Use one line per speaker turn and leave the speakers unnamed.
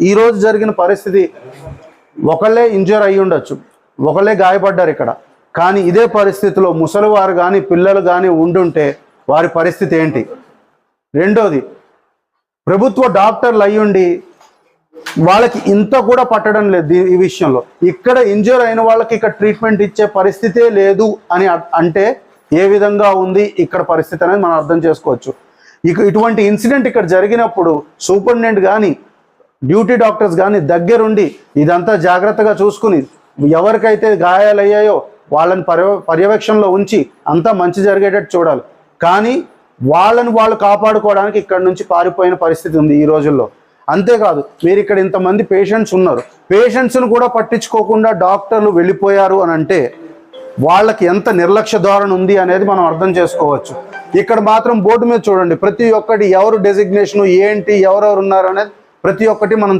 ఈరోజు జరిగిన పరిస్థితి ఒకళ్ళే ఇంజూర్ అయ్యి ఉండొచ్చు, ఒకళ్ళే గాయపడ్డారు ఇక్కడ. కానీ ఇదే పరిస్థితిలో ముసలివారు కానీ పిల్లలు కానీ ఉండుంటే వారి పరిస్థితి ఏంటి? రెండోది, ప్రభుత్వ డాక్టర్లు అయ్యుండి వాళ్ళకి ఇంత కూడా పట్టడం లేదు ఈ విషయంలో. ఇక్కడ ఇంజూర్ అయిన వాళ్ళకి ఇక్కడ ట్రీట్మెంట్ ఇచ్చే పరిస్థితే లేదు అని అంటే ఏ విధంగా ఉంది ఇక్కడ పరిస్థితి అనేది మనం అర్థం చేసుకోవచ్చు. ఇటువంటి ఇన్సిడెంట్ ఇక్కడ జరిగినప్పుడు సూపరింటెండెంట్ కానీ డ్యూటీ డాక్టర్స్ కానీ దగ్గరుండి ఇదంతా జాగ్రత్తగా చూసుకుని ఎవరికైతే గాయాలయ్యాయో వాళ్ళని పర్యవేక్షణలో ఉంచి అంతా మంచి జరిగేటట్టు చూడాలి. కానీ వాళ్ళు కాపాడుకోవడానికి ఇక్కడ నుంచి పారిపోయిన పరిస్థితి ఉంది ఈ రోజుల్లో. అంతేకాదు, మీరు ఇక్కడ ఇంతమంది పేషెంట్స్ ఉన్నారు, పేషెంట్స్ను కూడా పట్టించుకోకుండా డాక్టర్లు వెళ్ళిపోయారు అని అంటే వాళ్ళకి ఎంత నిర్లక్ష్య ధోరణి ఉంది అనేది మనం అర్థం చేసుకోవచ్చు. ఇక్కడ మాత్రం బోర్డు మీద చూడండి, ప్రతి ఒక్కటి ఎవరు డెసిగ్నేషను ఏంటి, ఎవరెవరు ఉన్నారు అనేది ప్రతి ఒక్కటి మనం